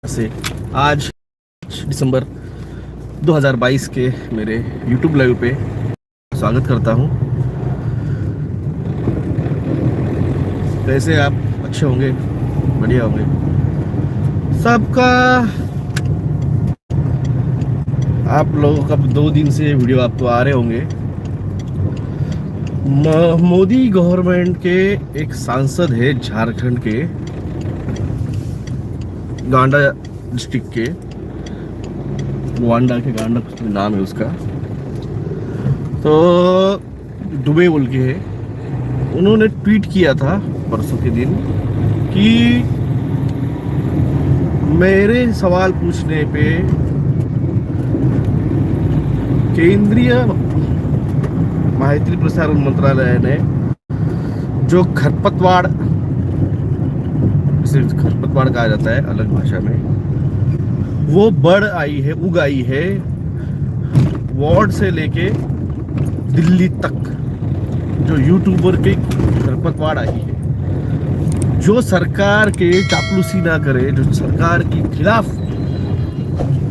से आज दिसंबर 2022 के मेरे YouTube लाइव पे स्वागत करता हूँ। कैसे आप? अच्छे होंगे, बढ़िया होंगे सबका। आप लोगों का 2 दिन से वीडियो आपको आ रहे होंगे। मोदी गवर्नमेंट के एक सांसद है झारखंड के गांडा डिस्ट्रिक्ट के, गांडा कुछ नाम है उसका, तो दुबे बोल के है। उन्होंने ट्वीट किया था परसों के दिन कि मेरे सवाल पूछने पे केंद्रीय माहिती प्रसारण मंत्रालय ने जो खरपतवार, इसे खरपतवार कहा जाता है अलग भाषा में, वो उग आई है वार्ड से लेके दिल्ली तक। जो यूट्यूबर के खरपतवार आई है, जो सरकार के चापलूसी ना करे, जो सरकार के खिलाफ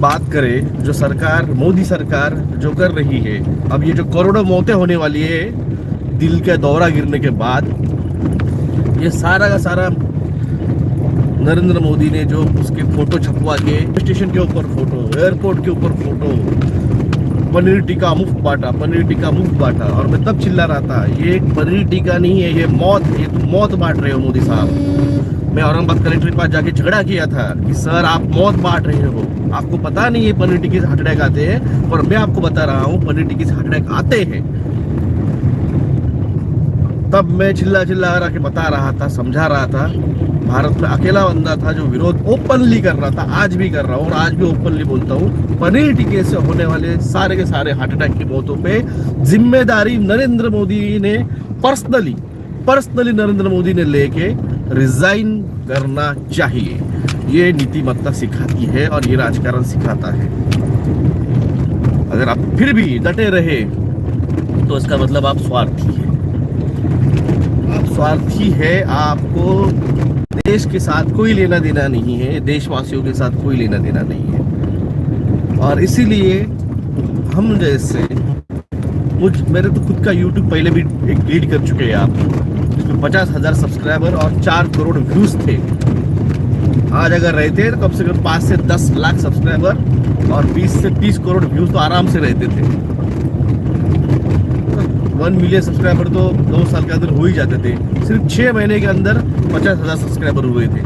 बात करे, जो सरकार, मोदी सरकार जो कर रही है। अब ये जो करोड़ों मौतें होने वाली है दिल का दौरा गिरने के बाद, ये सारा का सारा नरेंद्र मोदी ने जो उसके फोटो छपवा के स्टेशन के ऊपर फोटो, एयरपोर्ट के ऊपर फोटो, पनीर टिक्का मुफ्त बांटा, पनीर टिक्का मुफ्त बांटा। और मैं तब चिल्ला रहा था, ये पनीर टिक्का नहीं है, ये मौत है, ये तुम मौत बांट रहे हो मोदी साहब। मैं औरंगाबाद कलेक्टर के पास जाके झगड़ा किया था कि सर आप मौत बांट रहे हो, आपको पता नहीं है पनीर टिक्के से हार्ट अटैक आते हैं, और मैं आपको बता रहा हूँ पनीर टिक्के से हार्ट अटैक आते हैं। तब मैं चिल्ला रहा के बता रहा था, समझा रहा था। भारत में अकेला बंदा था जो विरोध ओपनली कर रहा था, आज भी कर रहा हूँ और आज भी ओपनली बोलता हूँ। पनीर टिक्के से होने वाले सारे के सारे हार्ट अटैक की मौतों पे जिम्मेदारी नरेंद्र मोदी ने पर्सनली नरेंद्र मोदी ने लेके रिजाइन करना चाहिए। ये नीतिमत्ता सिखाती है और ये राजकारण सिखाता है। अगर आप फिर भी डटे रहे तो इसका मतलब आप स्वार्थी है। आप स्वार्थी है, आपको देश के साथ कोई लेना देना नहीं है, देशवासियों के साथ कोई लेना देना नहीं है। और इसीलिए हम जैसे मेरे तो खुद का YouTube पहले भी एक लीड कर चुके हैं आप, जिसमें 50,000 सब्सक्राइबर और 4 करोड़ व्यूज थे। आज अगर रहते तो कम से कम 5 से 10 लाख सब्सक्राइबर और 20 से 30 करोड़ व्यूज तो आराम से रहते थे। 1 मिलियन सब्सक्राइबर तो 2 साल के अंदर हो ही जाते थे। सिर्फ 6 महीने के अंदर 50,000 सब्सक्राइबर हुए थे।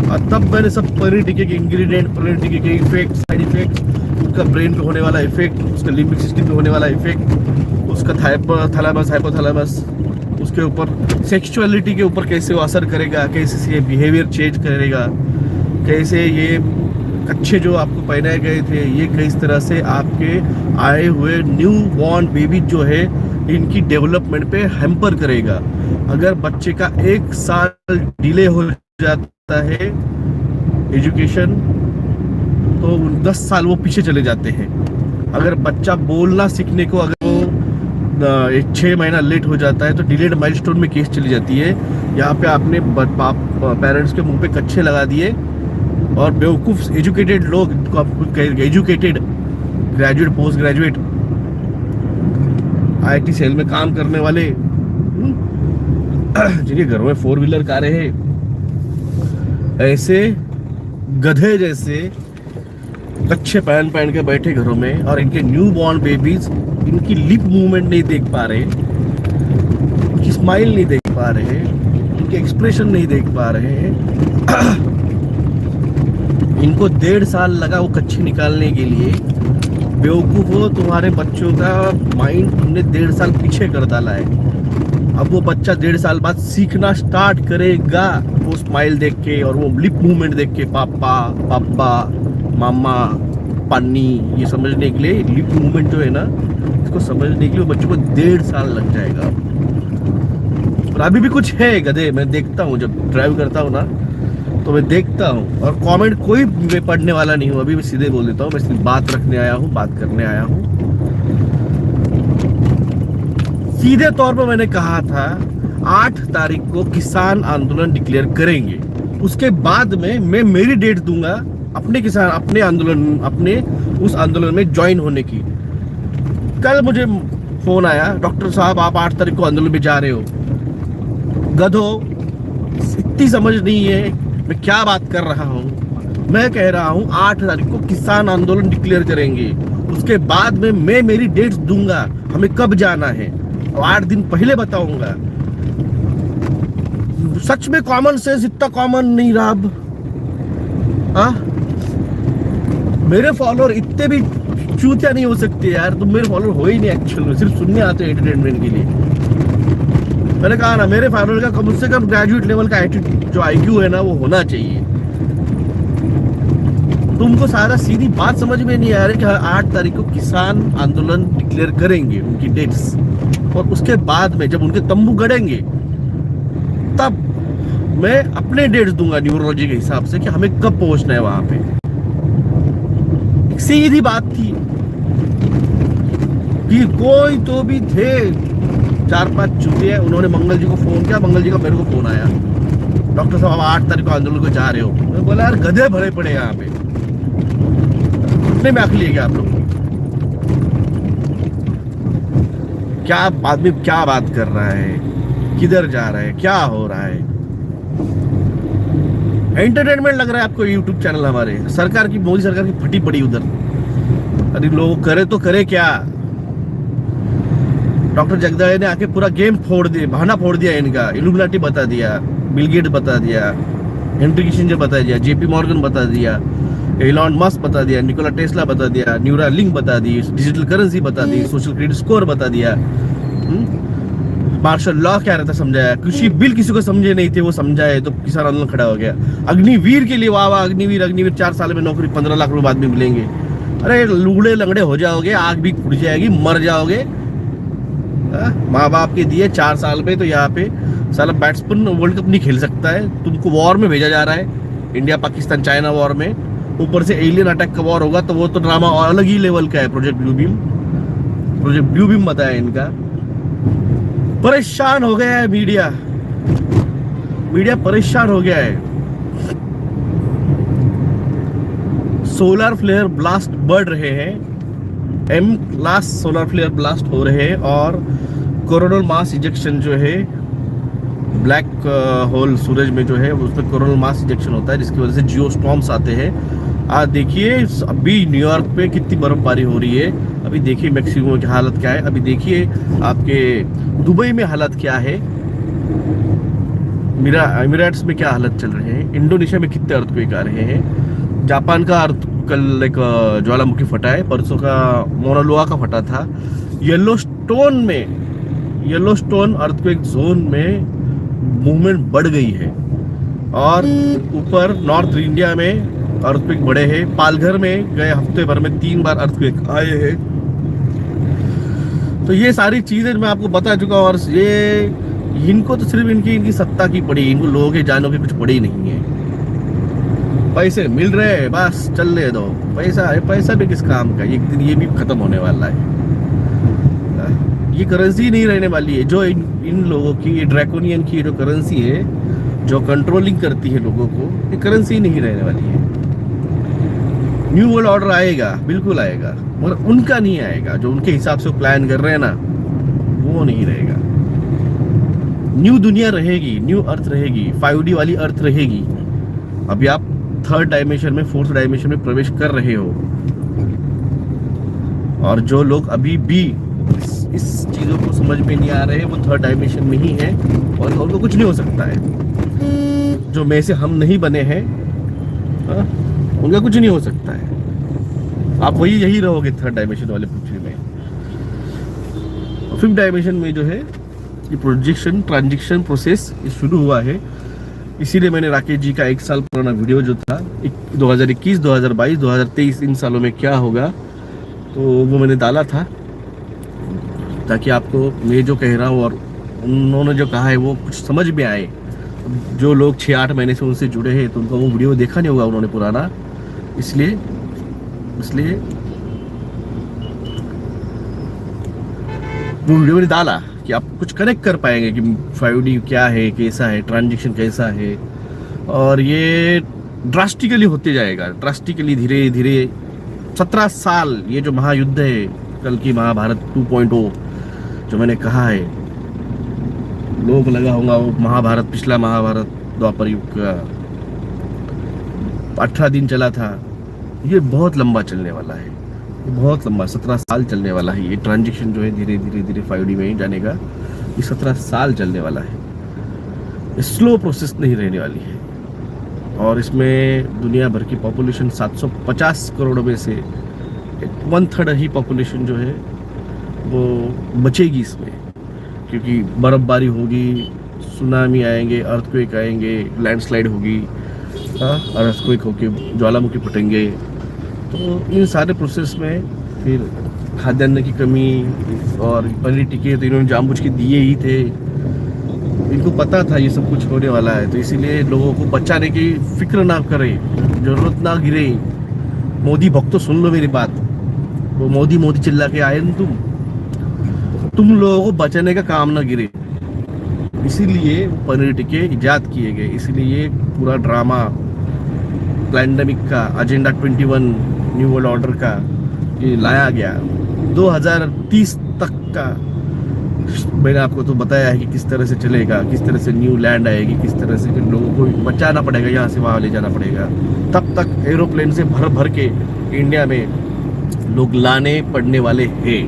और तब मैंने सब पनीर टिक्के के इंग्रेडिएंट, पनीर टिक्के के इफेक्ट, साइड इफेक्ट, उसका ब्रेन पे होने वाला इफेक्ट, उसका लिम्बिक सिस्टम पे होने वाला इफेक्ट, उसका थैलेमस, हाइपोथैलेमस, उसके ऊपर सेक्सुअलिटी के ऊपर कैसे वो असर करेगा, कैसे ये बिहेवियर चेंज करेगा, कैसे ये कच्चे जो आपको पहनाए गए थे ये किस तरह से आपके आए हुए न्यू बॉर्न बेबी जो है इनकी डेवलपमेंट पे हैम्पर करेगा। अगर बच्चे का 1 साल डिले हो जाता है एजुकेशन, तो 10 साल वो पीछे चले जाते हैं। अगर बच्चा बोलना सीखने को अगर वो 6 महीना लेट हो जाता है तो डिलेड माइलस्टोन में केस चली जाती है। यहाँ पे आपने पेरेंट्स के मुंह पे कच्छे लगा दिए और बेवकूफ एजुकेटेड लोग, educated graduate, post graduate, IT cell में काम करने वाले, जिनके घरों में 4 व्हीलर कारें हैं, ऐसे गधे जैसे कच्चे पहन के बैठे घरों में, और इनके न्यू बॉर्न बेबीज इनकी लिप मूवमेंट नहीं देख पा रहे, इनकी स्माइल नहीं देख पा रहे, इनके एक्सप्रेशन नहीं देख पा रहे हैं। इनको 1.5 साल लगा वो कच्चे निकालने के लिए। बेवकूफ हो, तुम्हारे बच्चों का माइंड तुमने 1.5 साल पीछे कर डाला है। अब वो बच्चा 1.5 साल बाद सीखना स्टार्ट करेगा, वो स्माइल देख के और वो लिप मूवमेंट देख के, पापा, पापा, मामा, पानी, ये समझने के लिए लिप मूवमेंट जो है ना, इसको समझने के लिए बच्चों को 1.5 साल लग जाएगा। और अभी भी कुछ है गधे, मैं देखता हूँ जब ड्राइव करता हूँ ना, तो मैं देखता हूँ। और कमेंट कोई मैं पढ़ने वाला नहीं हूँ, अभी मैं सीधे बोल देता हूँ, मैं सिर्फ बात रखने आया हूँ, बात करने आया हूँ। सीधे तौर पर मैंने कहा था 8 तारीख को किसान आंदोलन डिक्लेयर करेंगे। उसके बाद में मैं मेरी डेट दूंगा अपने किसान अपने आंदोलन अपने उस आंदोलन में ज्वाइन होने की। कल मुझे फोन आया, डॉक्टर साहब आप 8 तारीख को आंदोलन में जा रहे हो। गधो, इतनी समझ नहीं है मैं क्या बात कर रहा हूँ। मैं कह रहा हूँ 8 तारीख को किसान आंदोलन डिक्लेयर करेंगे। उसके बाद में मैं मेरी डेट्स दूंगा हमें कब जाना है, और 8 दिन पहले बताऊंगा। सच में कॉमन सेंस इतना कॉमन नहीं रहा अब। मेरे फॉलोअर इतने भी चूतिया नहीं हो सकते यार। तुम मेरे फॉलोअर हो ही नहीं एक्चुअल में, सिर्फ सुनने आते हैं एंटरटेनमेंट के लिए। मैंने कहा ना, मेरे फॉलोअर का कम से कम ग्रेजुएट लेवल का जो IQ है ना वो होना चाहिए। तुमको सारा सीधी बात समझ में नहीं आ रही कि 8 तारीख को किसान आंदोलन डिक्लेयर करेंगे उनकी डेट्स, और उसके बाद में जब उनके तंबू गड़ेंगे तब मैं अपने डेट्स दूंगा न्यूरोलॉजी के हिसाब से कि हमें कब पहुंचना है वहां पे। एक सीधी बात थी कि कोई तो भी थे 4-5 चूतिए, उन्होंने मंगल जी को फोन किया, मंगल जी का मेरे को फोन आया, डॉक्टर साहब आप 8 तारीख को आंदोलन को जा रहे हो। मैं बोला यार गधे भरे पड़े यहाँ पे, में आखिर क्या आप लोग क्या आदमी क्या बात कर रहा है, किधर जा रहा है, क्या हो रहा है। एंटरटेनमेंट लग रहा है आपको यूट्यूब चैनल हमारे। सरकार की, मोदी सरकार की फटी पड़ी उधर। अरे लोग करे तो करे क्या। डॉक्टर जगदाळे ने आके पूरा गेम फोड़ दिया, बहाना फोड़ दिया इनका। इल्यूमिनाटी बता दिया, बिल गेट बता दिया, हेनरी किसिंजर बता दिया, JP मॉर्गन बता दिया, एलॉन मस्क बता दिया, निकोला टेस्ला बता दिया, न्यूरालिंक बता दी, डिजिटल करेंसी बता दी, सोशल क्रेडिट स्कोर बता दिया, मार्शल लॉ क्या रहता समझाया, कृषि बिल किसी को समझे नहीं थे वो समझाए तो किसान आंदोलन खड़ा हो गया। अग्निवीर के लिए वाह वाह, अग्निवीर 4 साल में नौकरी 15 लाख रुपए बाद में मिलेंगे। अरे लूड़े लंगड़े हो जाओगे, आग भी फूट जाएगी, मर जाओगे। माँ बाप के दिए 4 साल में, तो यहाँ पे साला बैट्समैन वर्ल्ड कप नहीं खेल सकता है। तुमको वॉर में भेजा जा रहा है, इंडिया पाकिस्तान चाइना वॉर में, ऊपर से एलियन अटैक का वॉर होगा तो वो तो ड्रामा अलग ही लेवल का है। प्रोजेक्ट ब्लू बीम बताया इनका। परेशान हो गया है मीडिया परेशान हो गया है। सोलर फ्लेयर ब्लास्ट बढ़ रहे हैं, M class solar flare blast हो रहे हैं, और कोरोनल मास इजेक्शन जो है ब्लैक होल सूरज में जो है उसमें कोरोनल मास इजेक्शन होता है, जिसकी वजह से जियो स्टॉर्म्स आते हैं। आज देखिए अभी न्यूयॉर्क पे कितनी बर्फबारी हो रही है, अभी देखिए मैक्सिको की हालत क्या है, अभी देखिए आपके दुबई में हालत क्या है, एमिरेट्स में क्या हालत चल रहे हैं, इंडोनेशिया में कितने अर्थक्वेक आ रहे हैं, जापान का कल एक ज्वालामुखी फटा है, परसों का मोनालोआ का फटा था। येलोस्टोन अर्थक्वेक जोन में मूवमेंट बढ़ गई है, और ऊपर नॉर्थ इंडिया में अर्थक्वेक बढ़े हैं। पालघर में गए हफ्ते भर में 3 बार अर्थक्वेक आए हैं। तो ये सारी चीजें मैं आपको बता चुका हूं, और ये इनको तो सिर्फ इनकी सत्ता की पड़ी, इनको लोगों के जानों की कुछ पड़ी नहीं है। पैसे मिल रहे हैं बस चलने दो, पैसा भी किस काम का, एक दिन ये भी खत्म होने वाला है। ये करेंसी नहीं रहने वाली है जो इन लोगों की, ड्रैकोनियन की जो करेंसी है जो कंट्रोलिंग करती है लोगों को, ये करेंसी नहीं रहने वाली है। न्यू वर्ल्ड ऑर्डर आएगा, बिल्कुल आएगा, मगर उनका नहीं आएगा जो उनके हिसाब से वो प्लान कर रहे हैं ना, वो नहीं रहेगा। न्यू दुनिया रहेगी, न्यू अर्थ रहेगी, 5D वाली अर्थ रहेगी। अभी आप 3rd डायमेंशन में 4th डायमेंशन में प्रवेश कर रहे हो, और जो लोग अभी भी इस चीजों को समझ में नहीं आ रहे हैं वो 3rd डायमेंशन में ही है, और उनको कुछ नहीं हो सकता है। जो में से हम नहीं बने हैं उनका कुछ नहीं हो सकता है। आप यही रहोगे 3rd डायमेंशन वाले पृथ्वी में। 5th डायमेंशन में जो है ये प्रोजेक्शन ट्रांजिशन प्रोसेस शुरू हुआ है। इसीलिए मैंने राकेश जी का 1 साल पुराना वीडियो जो था 2021, 2022, 2023 इन सालों में क्या होगा, तो वो मैंने डाला था ताकि आपको मैं जो कह रहा हूँ और उन्होंने जो कहा है वो कुछ समझ में आए। जो लोग 6-8 महीने से उनसे जुड़े हैं तो उनका वो वीडियो देखा नहीं होगा उन्होंने पुराना, इसलिए वो वीडियो मैंने डाला कि आप कुछ कनेक्ट कर पाएंगे कि 5D क्या है, कैसा है, ट्रांजेक्शन कैसा है। और ये ड्रास्टिकली होते जाएगा, ड्रास्टिकली धीरे धीरे। 17 साल ये जो महायुद्ध है, कल की महाभारत 2.0 जो मैंने कहा है, लोगों को लगा होगा वो महाभारत, पिछला महाभारत द्वापर युग का 18 दिन चला था, ये बहुत लंबा चलने वाला है, ये बहुत लंबा 17 साल चलने वाला है। ये ट्रांजेक्शन जो है धीरे धीरे धीरे 5D में ही जाने का, ये 17 साल चलने वाला है। स्लो प्रोसेस नहीं रहने वाली है। और इसमें दुनिया भर की पॉपुलेशन 750 करोड़ में से 1/3 ही पॉपुलेशन जो है वो बचेगी इसमें, क्योंकि बर्फबारी होगी, सुनामी आएंगे, अर्थक्वेक आएंगे, लैंडस्लाइड होगी, अर्थक्वेक होके ज्वालामुखी फटेंगे। तो इन सारे प्रोसेस में फिर खाद्यान्न की कमी और पनीर टिक्के तो इन्होंने जानबूझ के दिए ही थे, इनको पता था ये सब कुछ होने वाला है, तो इसीलिए लोगों को बचाने की फिक्र ना करें, जरूरत ना गिरे। मोदी भक्तों सुन लो मेरी बात, वो मोदी मोदी चिल्ला के आए न तुम लोगों को बचाने का काम ना गिरे, इसीलिए पनीर टिक्के इजाद किए गए। इसीलिए पूरा ड्रामा पैंडेमिक का, एजेंडा 21 न्यू वर्ल्ड ऑर्डर का ये लाया गया। 2030 तक का मैंने आपको तो बताया है कि किस तरह से चलेगा, किस तरह से न्यू लैंड आएगी, किस तरह से लोगों को बचाना पड़ेगा, यहाँ से वहाँ ले जाना पड़ेगा। तब तक एरोप्लेन से भर भर के इंडिया में लोग लाने पड़ने वाले हैं।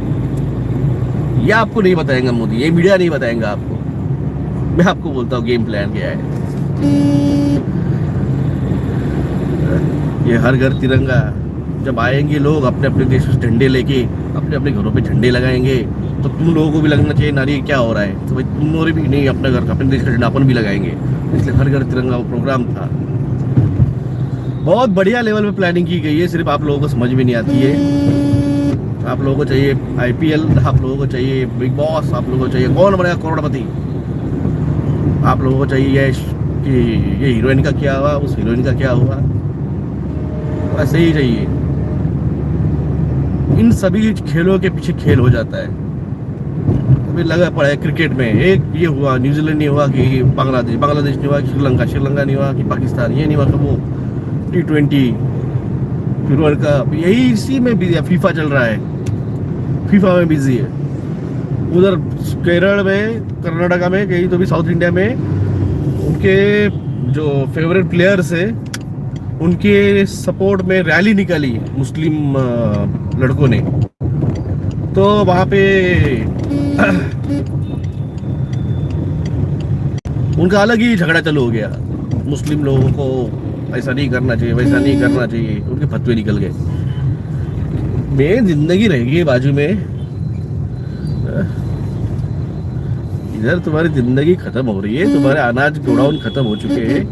ये आपको नहीं बताएंगा मोदी, ये मीडिया नहीं बताएंगा आपको, मैं आपको बोलता हूँ गेम प्लान क्या है। ये हर घर तिरंगा, जब आएंगे लोग अपने अपने देश से झंडे लेके अपने अपने घरों पे झंडे लगाएंगे, तो तुम लोगों को भी लगना चाहिए नारी क्या हो रहा है, तो भाई तुम लोग भी नहीं अपने घर का, अपने देश का झंडा अपन भी लगाएंगे। इसलिए हर घर तिरंगा वो प्रोग्राम था, बहुत बढ़िया लेवल पे प्लानिंग की गई है, सिर्फ आप लोगों को समझ में नहीं आती है। आप लोगों को चाहिए IPL, आप लोगों को चाहिए बिग बॉस, आप लोगों को चाहिए कौन बनेगा करोड़पति, आप लोगों को चाहिए ये हीरोइन का क्या हुआ, उस हीरोइन का क्या हुआ, ऐसे ही चाहिए। इन सभी खेलों के पीछे खेल हो जाता है। अभी लगा पड़ा है क्रिकेट में, एक ये हुआ न्यूजीलैंड नहीं हुआ कि बांग्लादेश नहीं हुआ कि श्रीलंका नहीं हुआ कि पाकिस्तान, ये नहीं हुआ कि वो T20 फिर वर्ल्ड कप, यही इसी में बिजी है। फीफा चल रहा है, फीफा में बिजी है। उधर केरल में, कर्नाटका में, कहीं तो भी साउथ इंडिया में उनके जो फेवरेट प्लेयर्स है उनके सपोर्ट में रैली निकाली मुस्लिम लड़कों ने, तो वहाँ पे उनका अलग ही झगड़ा चालू हो गया। मुस्लिम लोगों को ऐसा नहीं करना चाहिए, वैसा नहीं करना चाहिए, उनके फतवे निकल गए। मेरी जिंदगी रहेगी बाजू में, इधर तुम्हारी जिंदगी खत्म हो रही है, तुम्हारे अनाज गोडाउन खत्म हो चुके हैं।